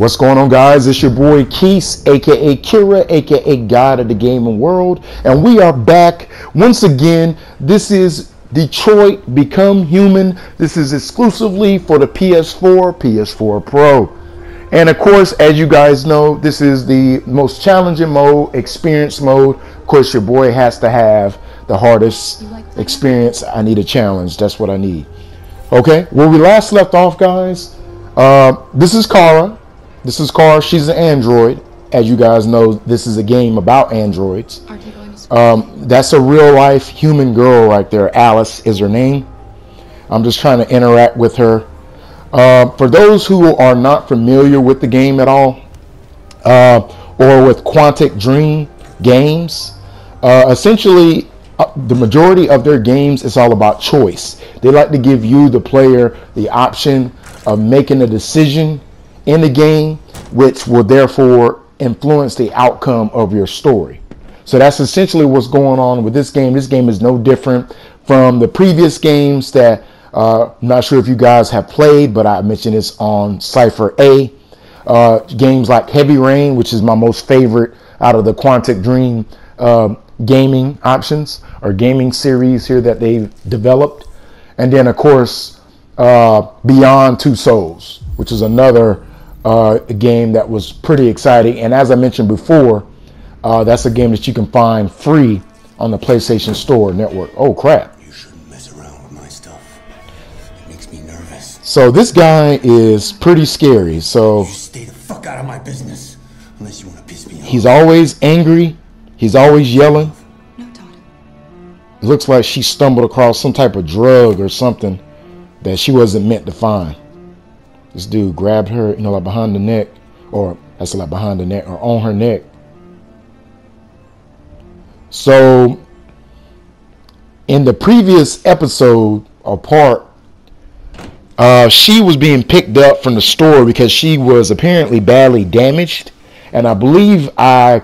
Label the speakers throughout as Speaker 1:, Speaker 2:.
Speaker 1: What's going on, guys? It's your boy Keith, aka Kira, aka God of the Gaming World, and we are back once again. This is Detroit Become Human. This is exclusively for the PS4, PS4 Pro. And of course, as you guys know, this is the most challenging mode, experience mode. Of course, your boy has to have the hardest experience. I need a challenge. That's what I need. Okay, where we last left off, guys, this is Kara. This is Kara. She's an android. As you guys know, this is a game about androids. That's a real life human girl right there. Alice is her name. I'm just trying to interact with her. For those who are not familiar with the game at all, or with Quantic Dream games, essentially the majority of their games is all about choice. They like to give you, the player, the option of making a decision in the game, which will therefore influence the outcome of your story. So that's essentially what's going on with this game. This game is no different from the previous games that I'm not sure if you guys have played, but I mentioned this on Cipher A. Games like Heavy Rain, which is my most favorite out of the Quantic Dream gaming options or gaming series here that they've developed. And then, of course, Beyond Two Souls, which is another game that was pretty exciting. And as I mentioned before, that's a game that you can find free on the PlayStation Store network. Oh, crap.
Speaker 2: You shouldn't mess around with my stuff. It makes me nervous.
Speaker 1: So this guy is pretty scary. So
Speaker 2: you stay the fuck out of my business unless you want to piss me off.
Speaker 1: He's always angry. He's always yelling.
Speaker 3: No, Todd.
Speaker 1: It looks like she stumbled across some type of drug or something that she wasn't meant to find. This dude grabbed her, like behind the neck, or that's like behind the neck or on her neck. So in the previous episode or part, she was being picked up from the store because she was apparently badly damaged. And I believe I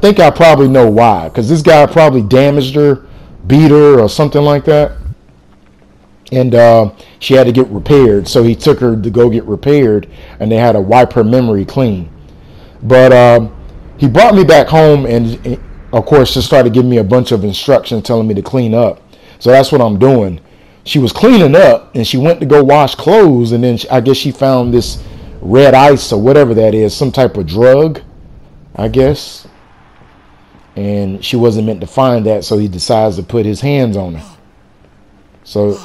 Speaker 1: think I probably know why, because this guy probably damaged her, beat her or something like that. And she had to get repaired. So he took her to go get repaired, and they had to wipe her memory clean. But he brought me back home and, of course, just started giving me a bunch of instructions telling me to clean up. So that's what I'm doing. She was cleaning up, and she went to go wash clothes, and then I guess she found this red ice or whatever that is, some type of drug, I guess. And she wasn't meant to find that, so he decides to put his hands on her. So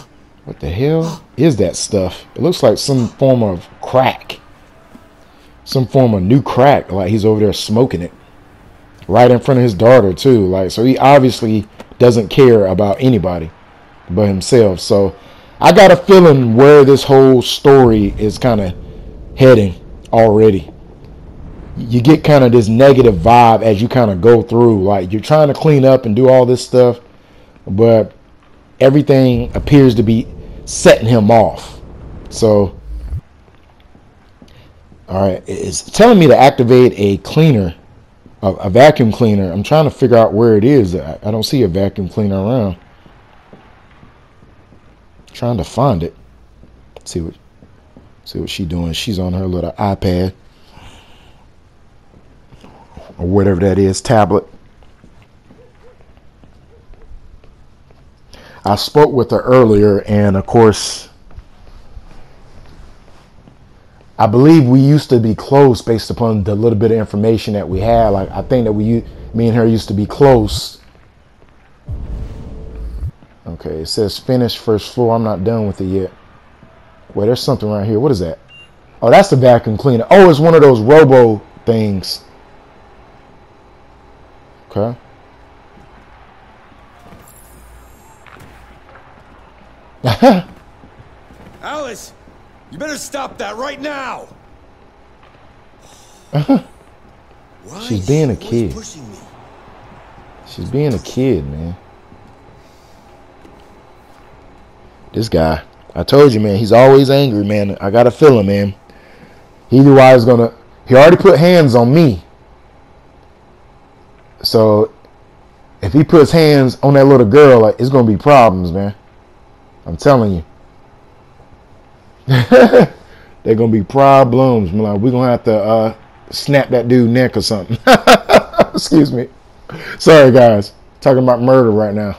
Speaker 1: what the hell is that stuff? It looks like some form of crack. Some form of new crack, like he's over there smoking it. Right in front of his daughter too. Like, so he obviously doesn't care about anybody but himself. So I got a feeling where this whole story is kind of heading already. You get kind of this negative vibe as you kind of go through. Like, you're trying to clean up and do all this stuff, but everything appears to be setting him off. So, all right, it's telling me to activate a cleaner, a vacuum cleaner. I'm trying to figure out where it is. I don't see a vacuum cleaner around. Trying to find it. See what she's doing. She's on her little iPad or whatever that is, tablet. I spoke with her earlier, and of course, I believe we used to be close based upon the little bit of information that we had. Like, I think that me and her used to be close. Okay, it says finish first floor. I'm not done with it yet. Wait, there's something right here. What is that? Oh, that's the vacuum cleaner. Oh, it's one of those robo things. Okay.
Speaker 4: Alice, you better stop that right now.
Speaker 1: She's being a kid. She's being a kid, man. This guy, I told you, man, he's always angry, man. I got a feeling, man. He knew I was gonna. He already put hands on me. So if he puts hands on that little girl, like, it's gonna be problems, man. I'm telling you. They're gonna be problems. Like, we're gonna have to snap that dude neck or something. Excuse me. Sorry guys. Talking about murder right now.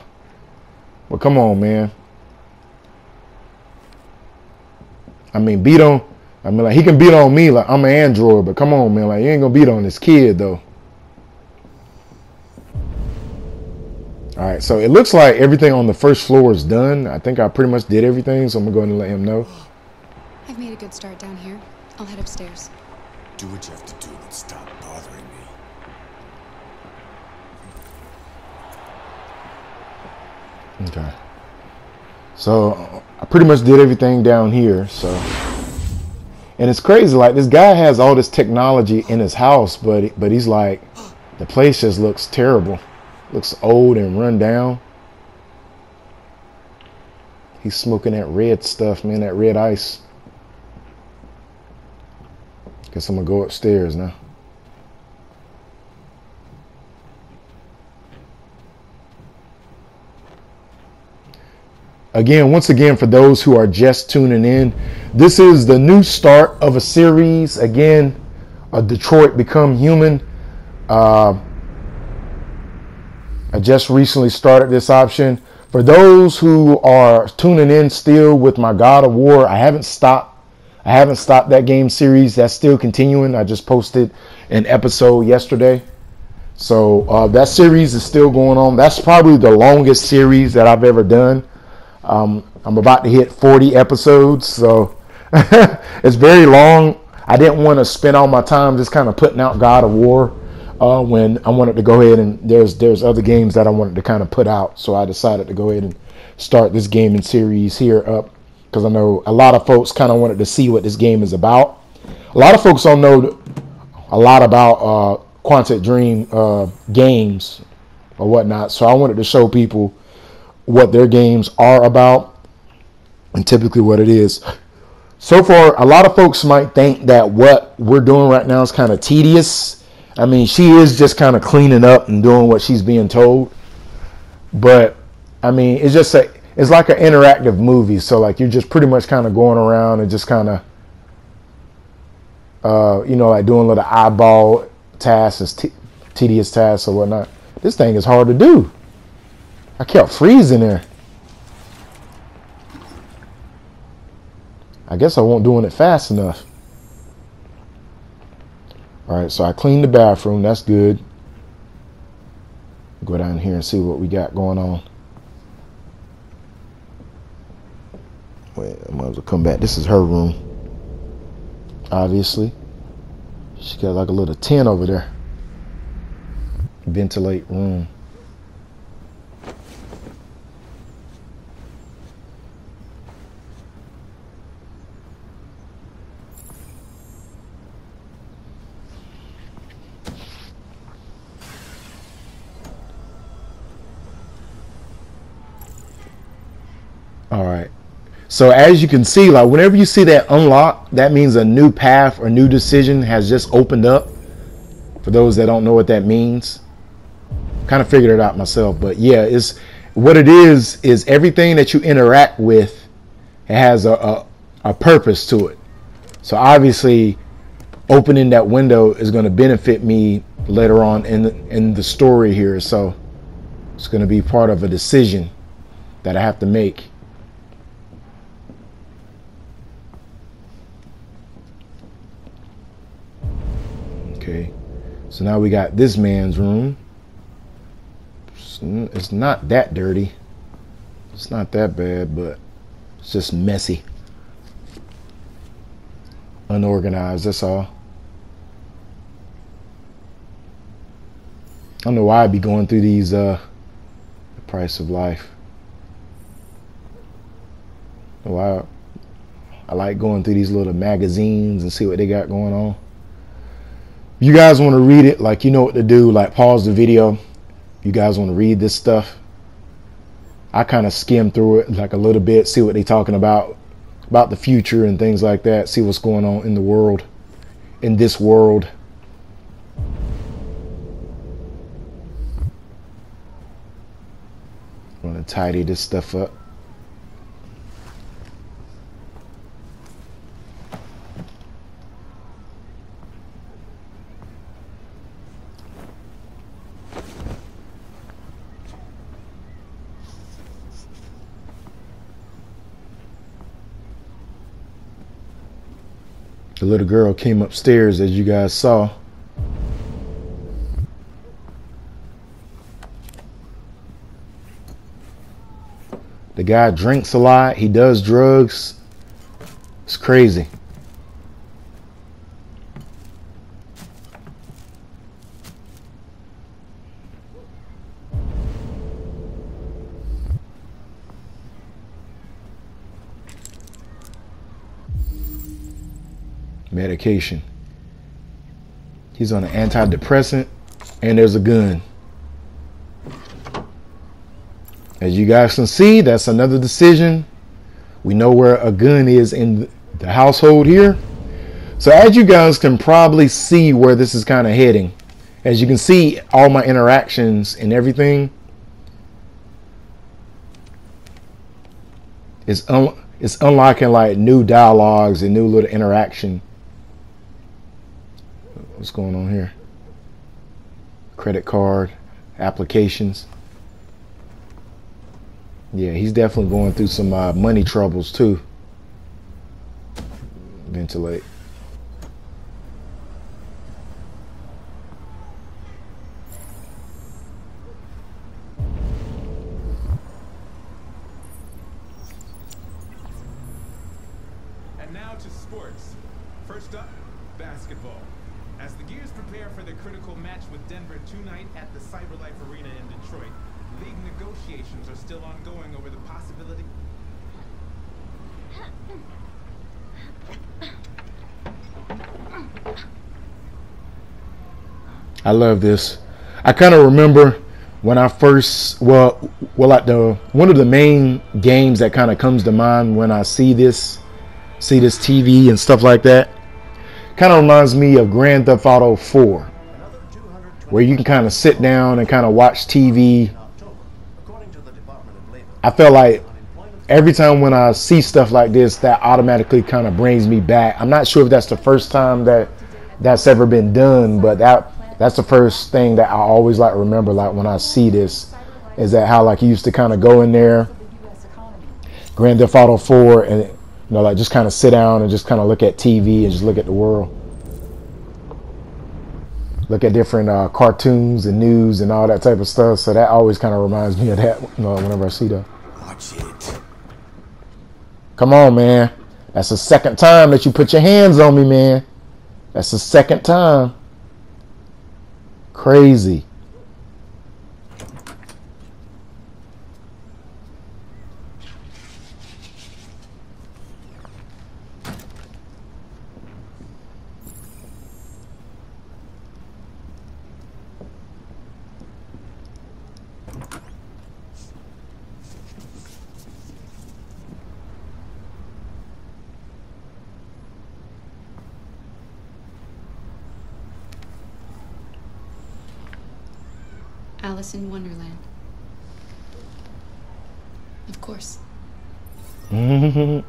Speaker 1: But come on, man. I mean, like, he can beat on me like I'm an android, but come on, man. Like, you ain't gonna beat on this kid though. All right, so it looks like everything on the first floor is done. I think I pretty much did everything, so I'm gonna go ahead and let him know.
Speaker 3: I've made a good start down here. I'll head upstairs.
Speaker 2: Do what you have to do, but stop bothering me.
Speaker 1: Okay. So I pretty much did everything down here. So, and it's crazy. Like, this guy has all this technology in his house, but he's like, the place just looks terrible. Looks old and run down. He's smoking that red stuff, man. That red ice. Guess I'm gonna go upstairs now. Again, once again, for those who are just tuning in, this is the new start of a series. Again, Detroit Become Human. I just recently started this option. For those who are tuning in still with my God of War, I haven't stopped that game series. That's still continuing. I just posted an episode yesterday. So that series is still going on. That's probably the longest series that I've ever done. I'm about to hit 40 episodes, so it's very long. I didn't want to spend all my time just kind of putting out God of War when I wanted to go ahead, and there's other games that I wanted to kind of put out. So I decided to go ahead and start this gaming series here up, because I know a lot of folks kind of wanted to see what this game is about. A lot of folks don't know a lot about Quantic Dream games or whatnot, so I wanted to show people what their games are about and typically what it is. So far, a lot of folks might think that what we're doing right now is kind of tedious. I mean, she is just kind of cleaning up and doing what she's being told. But I mean, it's like an interactive movie. So like, you're just pretty much kind of going around and just kind of, like doing little eyeball tasks, tedious tasks or whatnot. This thing is hard to do. I kept freezing there. I guess I wasn't doing it fast enough. All right, so I cleaned the bathroom. That's good. Go down here and see what we got going on. Wait, I might as well come back. This is her room. Obviously. She got like a little tent over there. Ventilate room. All right. So as you can see, like whenever you see that unlock, that means a new path or new decision has just opened up. For those that don't know what that means, kind of figured it out myself. But yeah, it's what it is everything that you interact with, it has a purpose to it. So obviously, opening that window is going to benefit me later on in the story here. So it's going to be part of a decision that I have to make. Okay, so now we got this man's room. It's not that dirty. It's not that bad, but it's just messy. Unorganized, that's all. I don't know why I'd be going through these, the price of life. Why I like going through these little magazines and see what they got going on. If you guys want to read it, like, you know what to do, like pause the video. You guys want to read this stuff, I kind of skim through it like a little bit, see what they're talking about the future and things like that, see what's going on in the world, in this world. I'm going to tidy this stuff up. The little girl came upstairs, as you guys saw. The guy drinks a lot. He does drugs. It's crazy. Medication. He's on an antidepressant, and there's a gun. As you guys can see, that's another decision. We know where a gun is in the household here. So as you guys can probably see where this is kind of heading. As you can see, all my interactions and everything is unlocking like new dialogues and new little interaction. What's going on here? Credit card applications. Yeah, he's definitely going through some money troubles too. Ventilate.
Speaker 5: And now to sports. First up, basketball. As the Gears prepare for their critical match with Denver tonight at the CyberLife Arena in Detroit, league negotiations are still ongoing over the possibility.
Speaker 1: I love this. I kind of remember when I first, like one of the main games that kind of comes to mind when I see this TV and stuff like that. Kind of reminds me of Grand Theft Auto 4, where you can kind of sit down and kind of watch TV. I feel like every time when I see stuff like this, that automatically kind of brings me back. I'm not sure if that's the first time that that's ever been done, but that's the first thing that I always like remember, like when I see this, is that how like you used to kind of go in there, Grand Theft Auto 4, and like just kind of sit down and just kind of look at TV and just look at the world. Look at different cartoons and news and all that type of stuff. So that always kind of reminds me of that whenever I see that.
Speaker 2: Watch it.
Speaker 1: Come on, man. That's the second time that you put your hands on me, man. That's the second time. Crazy.
Speaker 3: Alice in Wonderland. Of course.
Speaker 1: See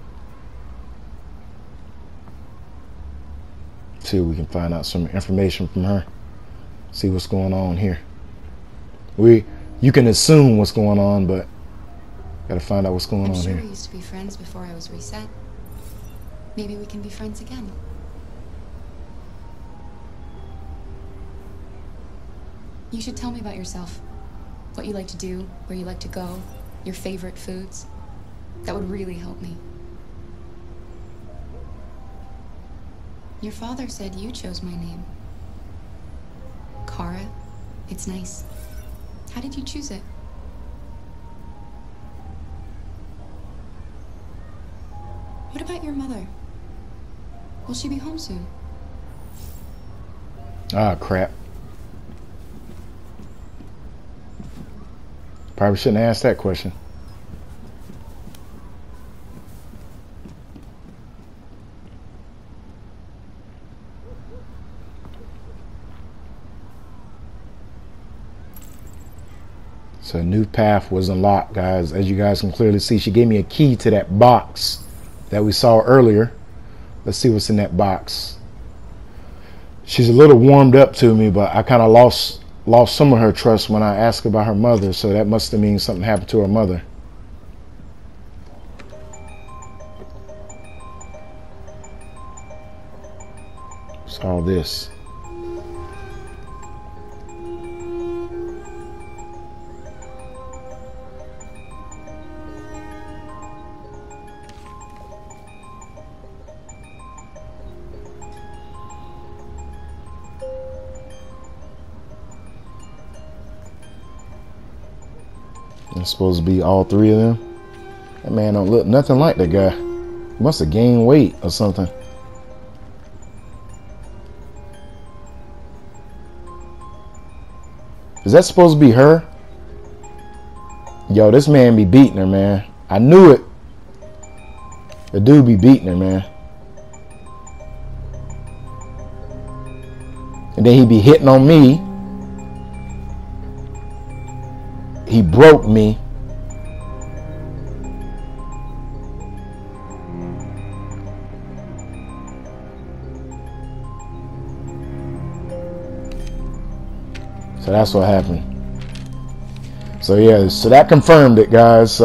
Speaker 1: if we can find out some information from her. See what's going on here. You can assume what's going on, but gotta find out what's going on
Speaker 3: sure
Speaker 1: here.
Speaker 3: We used to be friends before I was reset. Maybe we can be friends again. You should tell me about yourself. What you like to do, where you like to go, your favorite foods. That would really help me. Your father said you chose my name. Kara. It's nice. How did you choose it? What about your mother? Will she be home soon?
Speaker 1: Ah, crap. Probably shouldn't ask that question. So a new path was unlocked, guys. As you guys can clearly see, she gave me a key to that box that we saw earlier. Let's see what's in that box. She's a little warmed up to me, but I kind of lost some of her trust when I asked about her mother, so that must have meant something happened to her mother. all this? It's supposed to be all three of them. That man don't look nothing like that guy. He must have gained weight or something. Is that supposed to be her? Yo, this man be beating her, man. I knew it. The dude be beating her, man. And then he be hitting on me. He broke me. So that's what happened. So yeah, so that confirmed it, guys.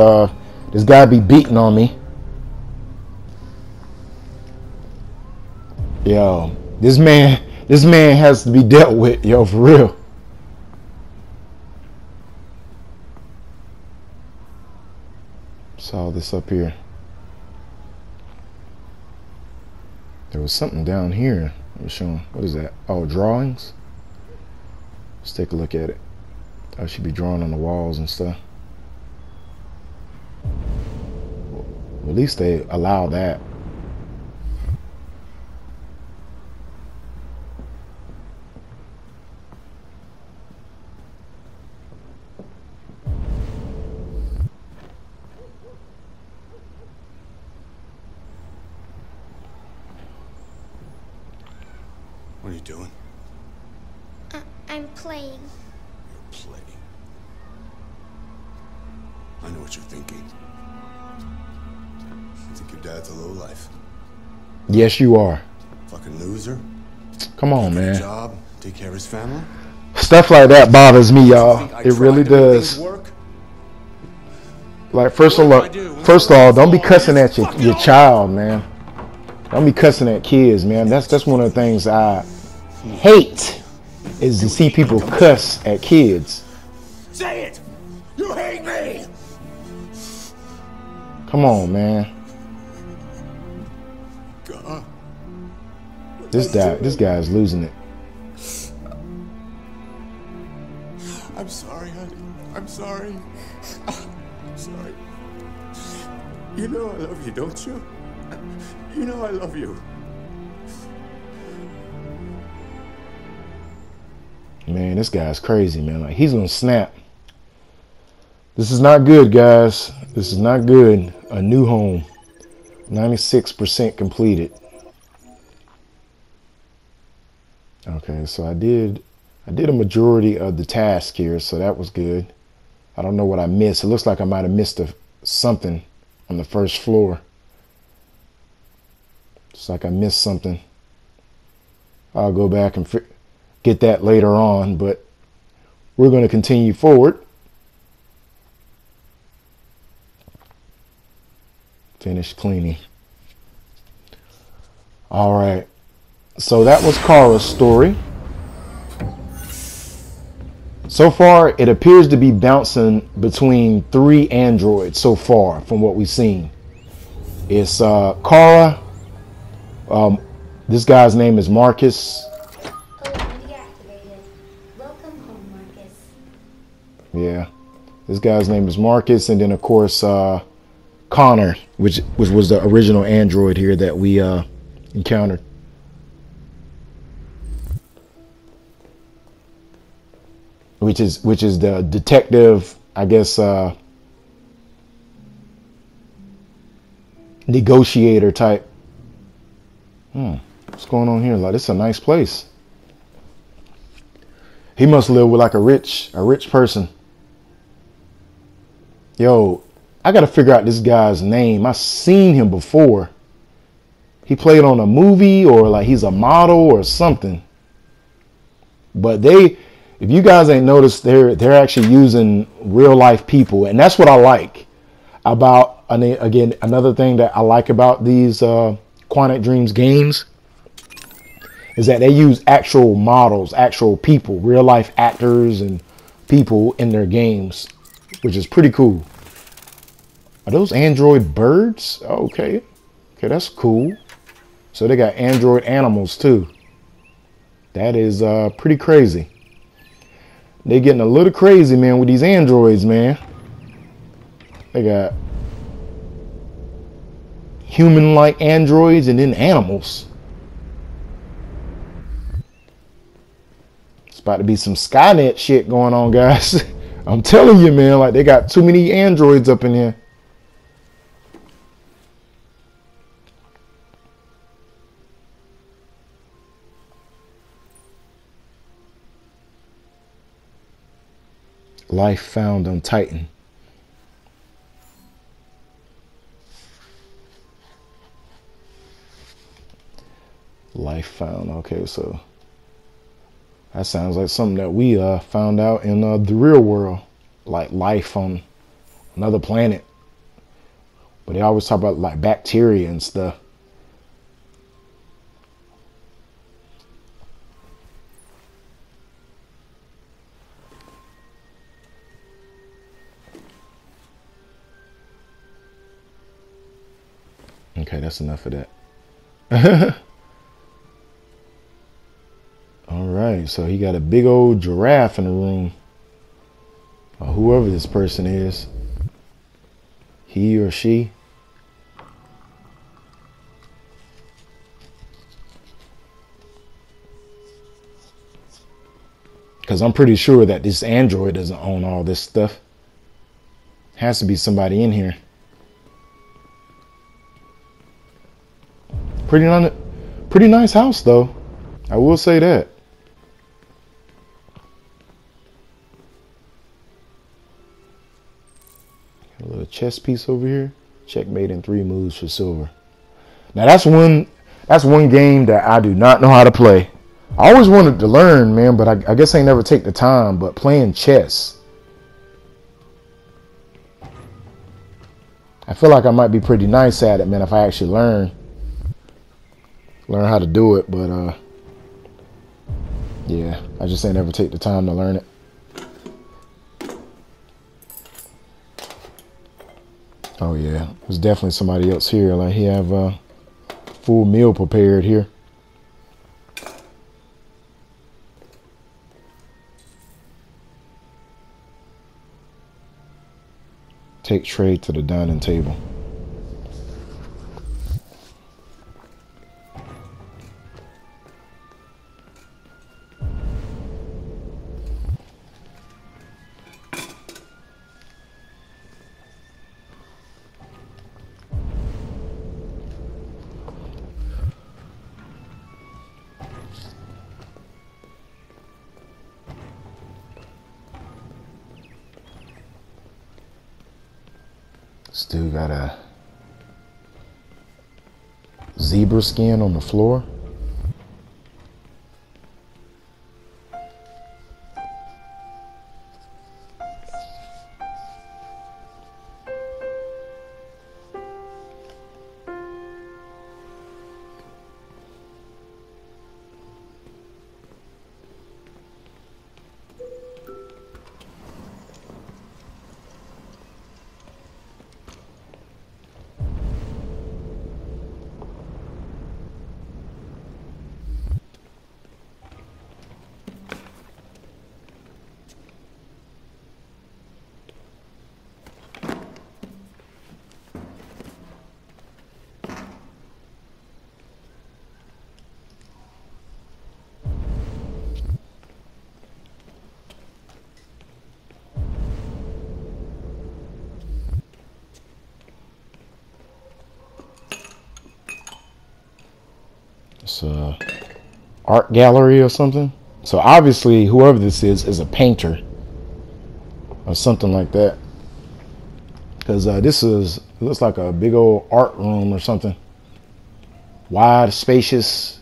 Speaker 1: This guy be beating on me. Yo, this man has to be dealt with, yo, for real. Saw this up here. There was something down here. I was showing. What is that? Oh, drawings. Let's take a look at it. I should be drawing on the walls and stuff. Well, at least they allow that.
Speaker 2: What are you doing?
Speaker 6: I'm playing.
Speaker 2: You're playing. I know what you're thinking. You think your dad's a lowlife?
Speaker 1: Yes, you are.
Speaker 2: Fucking loser?
Speaker 1: Come on,
Speaker 2: Get a
Speaker 1: man.
Speaker 2: job, take care of his family?
Speaker 1: Stuff like that bothers me,
Speaker 2: You
Speaker 1: y'all.
Speaker 2: think I
Speaker 1: It
Speaker 2: tried
Speaker 1: really
Speaker 2: to make
Speaker 1: does.
Speaker 2: things work?
Speaker 1: Like, first of all, don't be cussing at your child, man. Don't be cussing at kids, man. That's one of the things I hate, is to see people cuss at kids.
Speaker 2: Say it! You hate me!
Speaker 1: Come on, man.
Speaker 2: God.
Speaker 1: This guy's losing it.
Speaker 2: I'm sorry, honey. I'm sorry. I'm sorry. You know I love you, don't you? You know I love you.
Speaker 1: Man, this guy's crazy, man. Like, he's gonna snap. This is not good, guys. This is not good. A new home. 96% completed. Okay, so I did a majority of the task here, so that was good. I don't know what I missed. It looks like I might have missed something on the first floor. It's like I missed something. I'll go back and get that later on, but we're going to continue forward. Finish cleaning. All right. So that was Kara's story. So far, it appears to be bouncing between 3 androids so far from what we've seen. It's Kara. This guy's name is Marcus.
Speaker 6: Deactivated. Welcome home, Marcus.
Speaker 1: Yeah. This guy's name is Marcus. And then, of course, Connor, which was the original android here that we encountered. Which is the detective, I guess, negotiator type. What's going on here? Like, this is a nice place. He must live with like a rich person. Yo, I gotta figure out this guy's name. I've seen him before. He played on a movie, or like he's a model or something. But if you guys ain't noticed, they're actually using real life people, and that's what I like about. Again, another thing that I like about these Quantic Dreams games is that they use actual models, actual people, real life actors and people in their games, which is pretty cool. Are those Android birds? Okay. Okay, that's cool. So they got Android animals too. That is pretty crazy. They getting a little crazy, man, with these androids, man. They got human-like androids and then animals. It's about to be some Skynet shit going on, guys. I'm telling you, man, like they got too many androids up in here. Life found on Titan. Life found. Okay, so that sounds like something that we found out in the real world, like life on another planet. But they always talk about like bacteria and stuff. Okay, that's enough of that. All right, so he got a big old giraffe in the room. Or whoever this person is. He or she. Because I'm pretty sure that this android doesn't own all this stuff. Has to be somebody in here. Pretty nice house, though. I will say that. Got a little chess piece over here. Checkmate in 3 moves for silver. Now that's one game that I do not know how to play. I always wanted to learn, man, but I guess I never take the time. But playing chess, I feel like I might be pretty nice at it, man, if I actually learn how to do it. But yeah, I just ain't never take the time to learn it. Oh yeah, there's definitely somebody else here. Like he have a full meal prepared here. Take tray to the dining table. Still got a zebra skin on the floor. It's a art gallery or something. So obviously whoever this is a painter or something like that. Because it looks like a big old art room or something. Wide, spacious.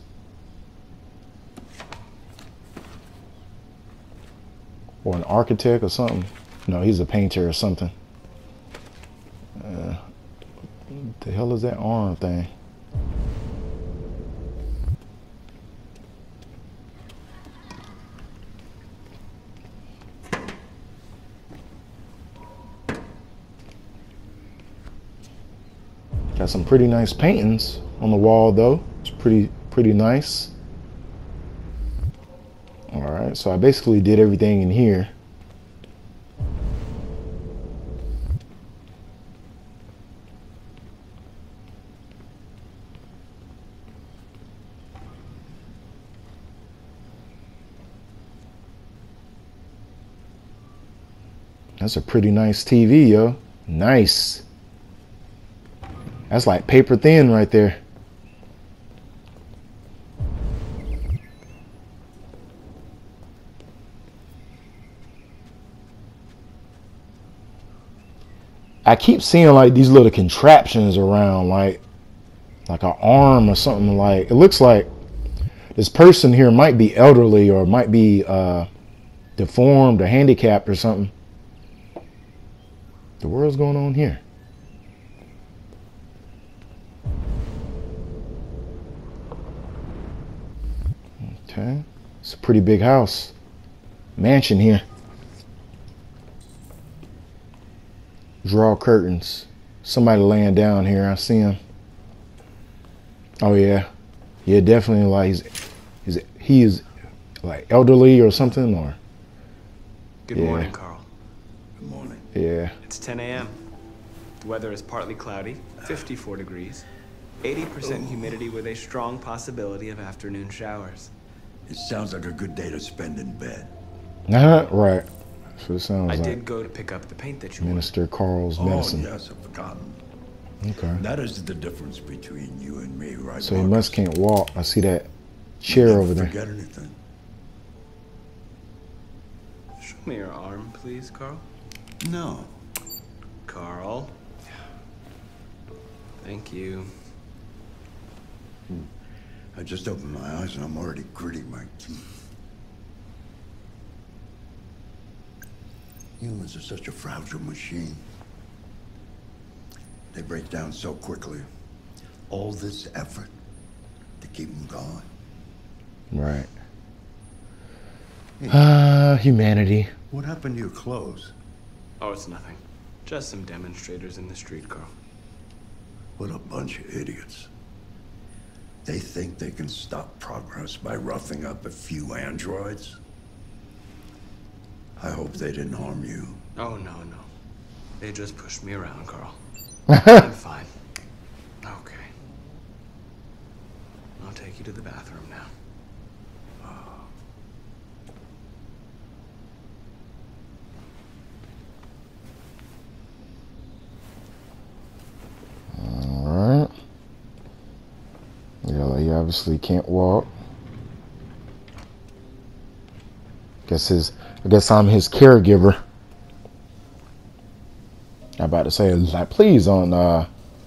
Speaker 1: Or an architect or something. No, he's a painter or something. What the hell is that arm thing? Got some pretty nice paintings on the wall though. It's pretty nice. All right, so I basically did everything in here. That's a pretty nice TV, yo. Nice. That's like paper thin right there. I keep seeing like these little contraptions around, like an arm or something. Like it looks like this person here might be elderly or might be deformed or handicapped or something. The world's going on here. Okay, it's a pretty big house, mansion here. Draw curtains. Somebody laying down here. I see him. Oh yeah, yeah, definitely. Like he is like elderly or something, or.
Speaker 7: Good morning, Carl.
Speaker 2: Good morning.
Speaker 1: Yeah.
Speaker 7: It's 10 a.m. The weather is partly cloudy, 54 degrees, 80% humidity with a strong possibility of afternoon showers.
Speaker 2: It sounds like a good day to spend in bed.
Speaker 1: Right. So it sounds
Speaker 7: I
Speaker 1: like
Speaker 7: did go to pick up the paint that you wanted.
Speaker 1: Minister Carl's medicine.
Speaker 2: Oh, yes, I've forgotten.
Speaker 1: Okay.
Speaker 2: That is the difference between you and me, right?
Speaker 1: So he
Speaker 2: Marcus?
Speaker 1: must can't walk. I see that chair
Speaker 2: Never
Speaker 1: over there.
Speaker 2: Forget anything.
Speaker 7: Show me your arm, please, Carl.
Speaker 2: No.
Speaker 7: Carl. Thank you.
Speaker 2: I just opened my eyes and I'm already gritting my teeth. Humans are such a fragile machine. They break down so quickly. All this effort to keep them going.
Speaker 1: Right. Humanity.
Speaker 2: What happened to your clothes?
Speaker 7: Oh, it's nothing. Just some demonstrators in the street, Carl.
Speaker 2: What a bunch of idiots. They think they can stop progress by roughing up a few androids. I hope they didn't harm you.
Speaker 7: Oh, no. They just pushed me around, Carl. I'm fine. Okay. I'll take you to the bathroom now.
Speaker 1: Alright. Yeah, he obviously can't walk. I guess I'm his caregiver. I'm about to say, like, please don't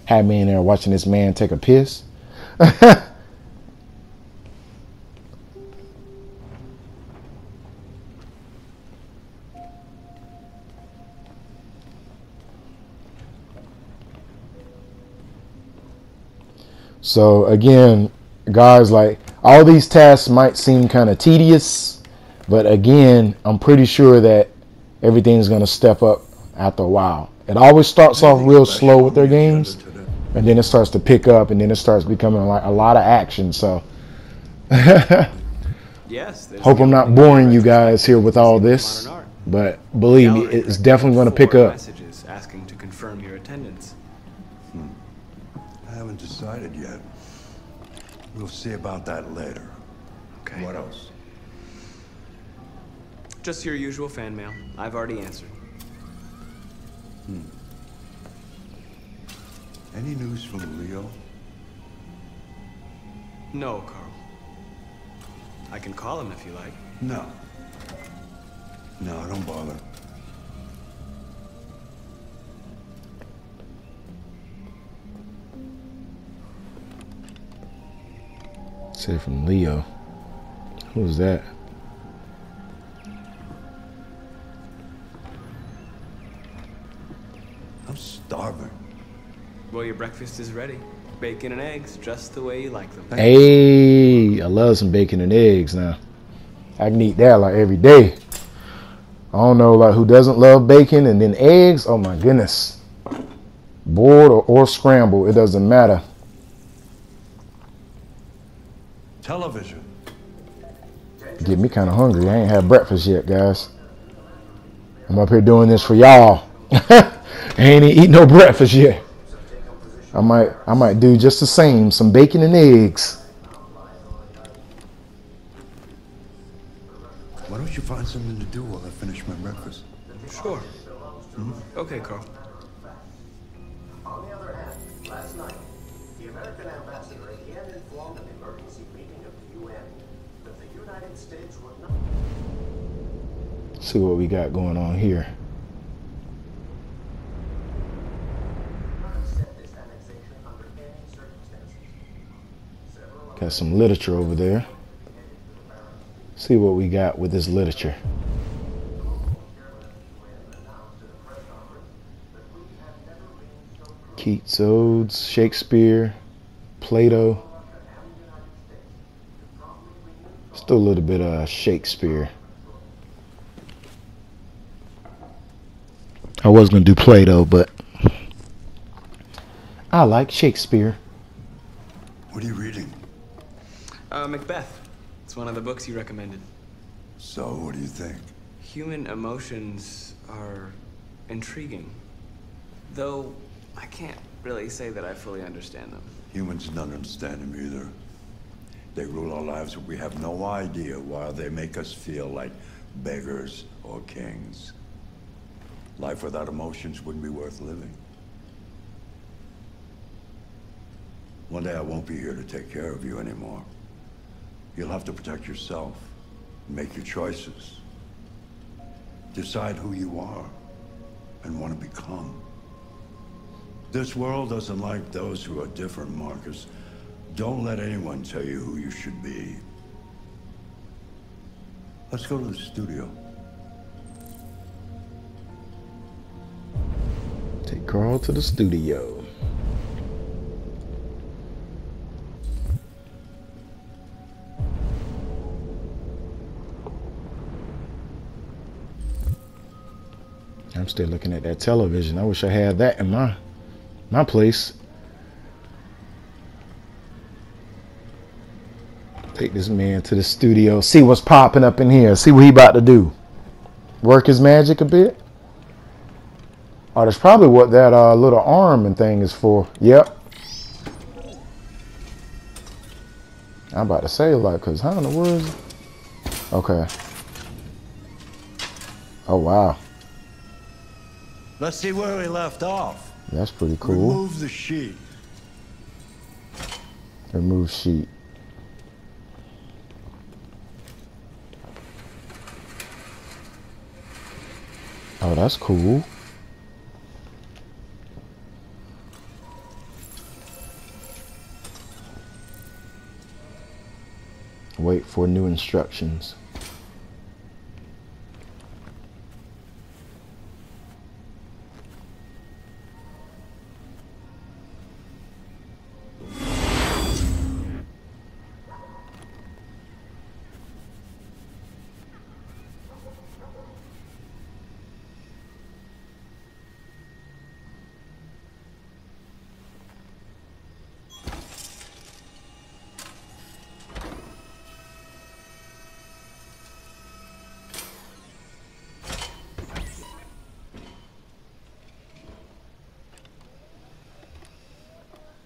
Speaker 1: have me in there watching this man take a piss. So again, guys, like, all these tasks might seem kind of tedious, but again, I'm pretty sure that everything's going to step up after a while. It always starts off real slow with their games, and then it starts to pick up, and then it starts becoming like a lot of action. So
Speaker 7: Yes.
Speaker 1: hope I'm not boring you guys here with all this, but believe me, it's definitely going to pick up.
Speaker 7: Messages asking to confirm your attendance.
Speaker 2: I haven't decided yet. We'll see about that later.
Speaker 7: Okay.
Speaker 2: What else?
Speaker 7: Just your usual fan mail. I've already answered.
Speaker 2: Any news from Leo?
Speaker 7: No, Carl. I can call him if you like.
Speaker 2: No. No, don't bother.
Speaker 1: Say from Leo. Who's that?
Speaker 2: I'm starving.
Speaker 7: Well, your breakfast is ready. Bacon and eggs, just the way you like them.
Speaker 1: Hey, I love some bacon and eggs now. I can eat that like every day. I don't know like who doesn't love bacon and then eggs. Oh my goodness. Boiled or scrambled, it doesn't matter.
Speaker 2: Television.
Speaker 1: Get me kind of hungry. I ain't had breakfast yet, guys. I'm up here doing this for y'all. I ain't even eat no breakfast yet. I might do just the same. Some bacon and eggs.
Speaker 2: Why don't you find something to do while I finish my breakfast?
Speaker 7: Sure. Okay, Carl.
Speaker 8: On the other hand, last night, the American ambassador again informed an emergency meeting of the UN that the United States would not
Speaker 1: See what we got going on here.
Speaker 8: accept this annexation under any circumstances.
Speaker 1: Got some literature over there. See what we got with this literature. Keats' Odes, Shakespeare, Plato. Still a little bit of Shakespeare. I was going to do Plato, but I like Shakespeare.
Speaker 2: What are you reading?
Speaker 7: Macbeth. It's one of the books you recommended.
Speaker 2: So, what do you think?
Speaker 7: Human emotions are intriguing. Though, I can't really say that I fully understand them.
Speaker 2: Humans don't understand them either. They rule our lives, but we have no idea why they make us feel like beggars or kings. Life without emotions wouldn't be worth living. One day I won't be here to take care of you anymore. You'll have to protect yourself, make your choices, decide who you are and want to become. This world doesn't like those who are different, Marcus. Don't let anyone tell you who you should be. Let's go to the studio.
Speaker 1: Take Carl to the studio. I'm still looking at that television. I wish I had that in my place. Take this man to the studio. See what's popping up in here. See what he about to do. Work his magic a bit. Oh, that's probably what that little arm and thing is for. Yep. I'm about to say, like, because how in the world? Okay. Oh, wow.
Speaker 2: Let's see where we left off.
Speaker 1: That's pretty cool.
Speaker 2: Remove the sheet.
Speaker 1: Remove sheet. Oh, that's cool. Wait for new instructions.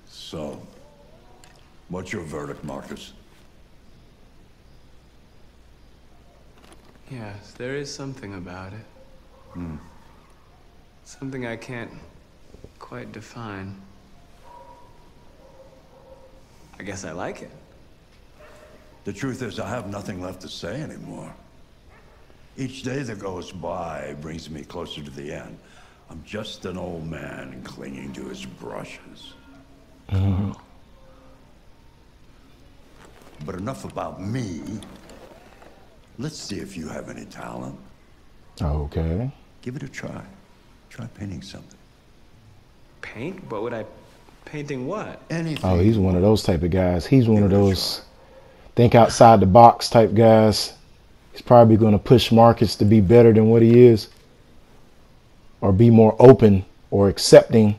Speaker 2: So, what's your verdict, Marcus?
Speaker 7: Yes, there is something about it. Something I can't quite define. I guess I like it.
Speaker 2: The truth is, I have nothing left to say anymore. Each day that goes by brings me closer to the end. I'm just an old man clinging to his brushes. But enough about me. Let's see if you have any talent.
Speaker 1: Okay.
Speaker 2: Give it a try. Try painting something.
Speaker 7: Paint? What would I... Painting what?
Speaker 2: Anything.
Speaker 1: Oh, he's one of those type of guys. He's one of those think outside the box type guys. He's probably going to push Marcus to be better than what he is, or be more open or accepting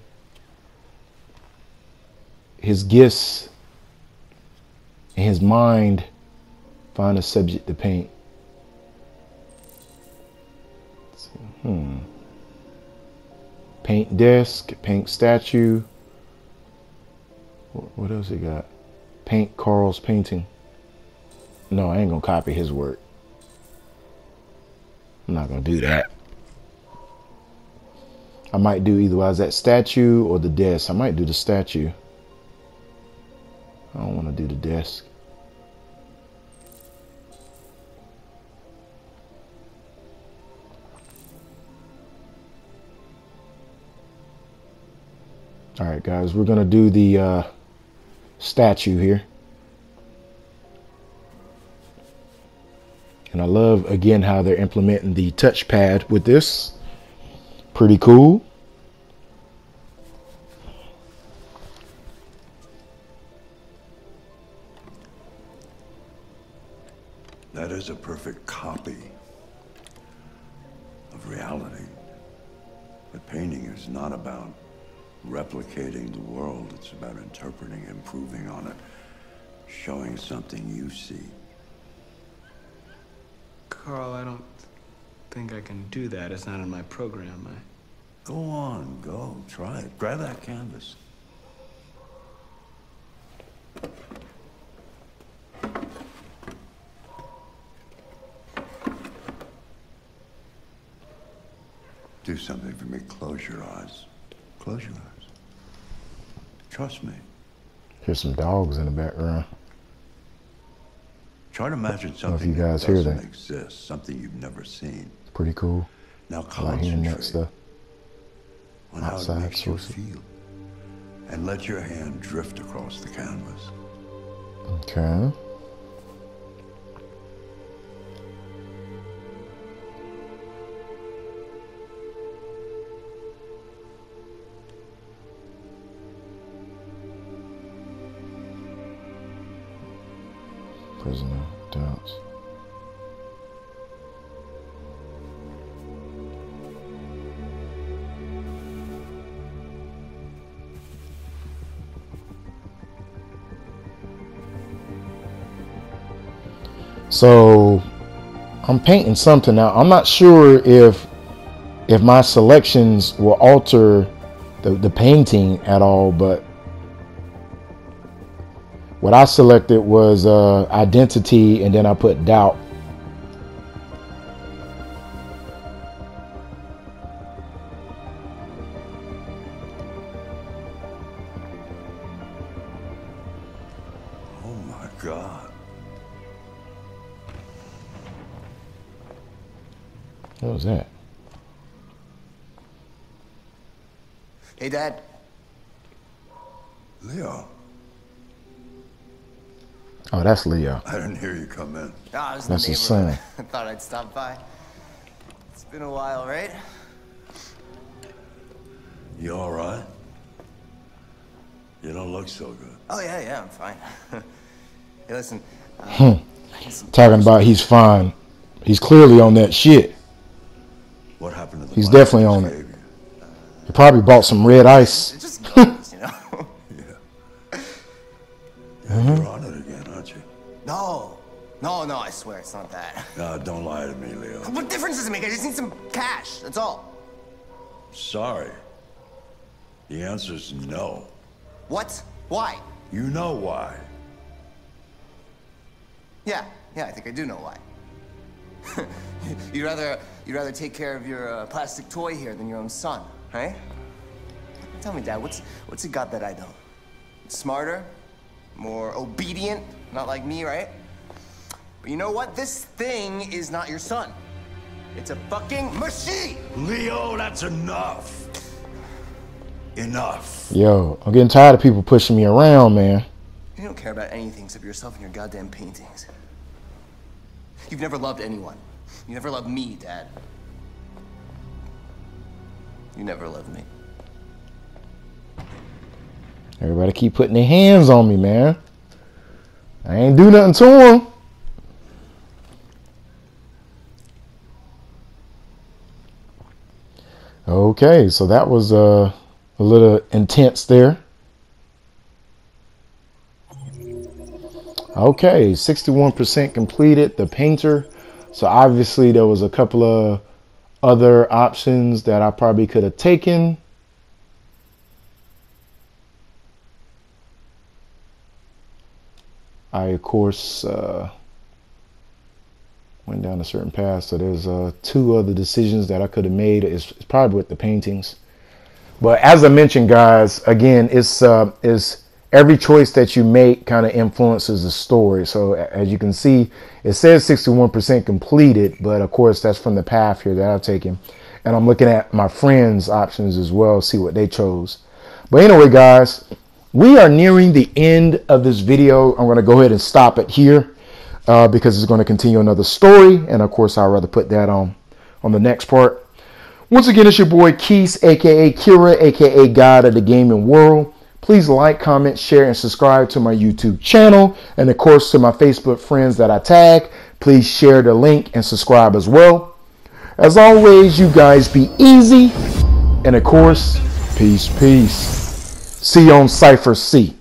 Speaker 1: his gifts and his mind find a subject to paint. Let's see. Paint desk, paint statue. What else he got? Paint Carl's painting. No, I ain't gonna copy his work. I'm not gonna do that. I might do either that statue or the desk. I might do the statue. I don't want to do the desk. All right, guys, we're gonna do the statue here. And I love, again, how they're implementing the touchpad with this. Pretty cool.
Speaker 2: That is a perfect copy of reality. But painting is not about replicating the world. It's about interpreting, improving on it, showing something you see.
Speaker 7: Carl, I don't think I can do that. It's not in my program.
Speaker 2: Go on, go. Try it. Grab that canvas. Do something for me. Close your eyes. Close your eyes. Trust me.
Speaker 1: Here's some dogs in the background.
Speaker 2: Try to imagine
Speaker 1: I
Speaker 2: something
Speaker 1: don't know if you guys
Speaker 2: that
Speaker 1: hear
Speaker 2: doesn't
Speaker 1: that.
Speaker 2: exist, something you've never seen.
Speaker 1: It's pretty cool.
Speaker 2: Now
Speaker 1: I like hearing that
Speaker 2: concentrate
Speaker 1: stuff.
Speaker 2: on how it
Speaker 1: Outside
Speaker 2: makes you
Speaker 1: sources.
Speaker 2: feel. And let your hand drift across the canvas.
Speaker 1: Okay. Prisoner doubts. So I'm painting something now. I'm not sure if my selections will alter the painting at all, but what I selected was identity, and then I put doubt.
Speaker 2: Oh my God.
Speaker 1: What was that?
Speaker 8: Hey, Dad.
Speaker 2: Leo,
Speaker 1: Oh, that's Leo.
Speaker 2: I didn't hear you come in.
Speaker 8: Ah, I was in
Speaker 1: That's
Speaker 8: the
Speaker 1: his
Speaker 8: neighborhood.
Speaker 1: son.
Speaker 8: I thought I'd stop by. It's been a while, right?
Speaker 2: You all right? You don't look so good.
Speaker 8: Oh, yeah, I'm fine. Hey, listen.
Speaker 1: Talking about he's fine. He's clearly on that shit.
Speaker 2: What happened to the
Speaker 1: He's
Speaker 2: money I
Speaker 1: definitely
Speaker 2: just
Speaker 1: on it.
Speaker 2: gave you?
Speaker 1: He probably bought some red ice.
Speaker 8: It just goes, you know?
Speaker 2: You're on it again, aren't you?
Speaker 8: No, I swear it's not that.
Speaker 2: No, don't lie to me, Leo.
Speaker 8: What difference does it make? I just need some cash, that's all.
Speaker 2: Sorry. The answer's no.
Speaker 8: What? Why?
Speaker 2: You know why.
Speaker 8: Yeah, I think I do know why. You'd rather take care of your plastic toy here than your own son, right? Tell me, Dad, what's he got that I don't? Smarter? More obedient? Not like me, right? But you know what? This thing is not your son. It's a fucking machine!
Speaker 2: Leo, that's enough. Enough.
Speaker 1: Yo, I'm getting tired of people pushing me around, man.
Speaker 8: You don't care about anything except yourself and your goddamn paintings. You've never loved anyone. You never loved me, Dad. You never loved me.
Speaker 1: Everybody keep putting their hands on me, man. I ain't do nothing to them. Okay, so that was a little intense there. Okay, 61% completed, the painter. So obviously there was a couple of other options that I probably could have taken. I, of course, went down a certain path. So there's 2 other decisions that I could have made. It's probably with the paintings. But as I mentioned, guys, again, it's every choice that you make kind of influences the story. So as you can see, it says 61% completed, but of course that's from the path here that I've taken. And I'm looking at my friends' options as well, see what they chose. But anyway, guys, we are nearing the end of this video. I'm going to go ahead and stop it here because it's going to continue another story. And of course, I'd rather put that on the next part. Once again, it's your boy Keith, aka Kira, aka God of the Gaming World. Please like, comment, share, and subscribe to my YouTube channel. And of course, to my Facebook friends that I tag, please share the link and subscribe as well. As always, you guys be easy. And of course, peace, peace. See you on Cipher C.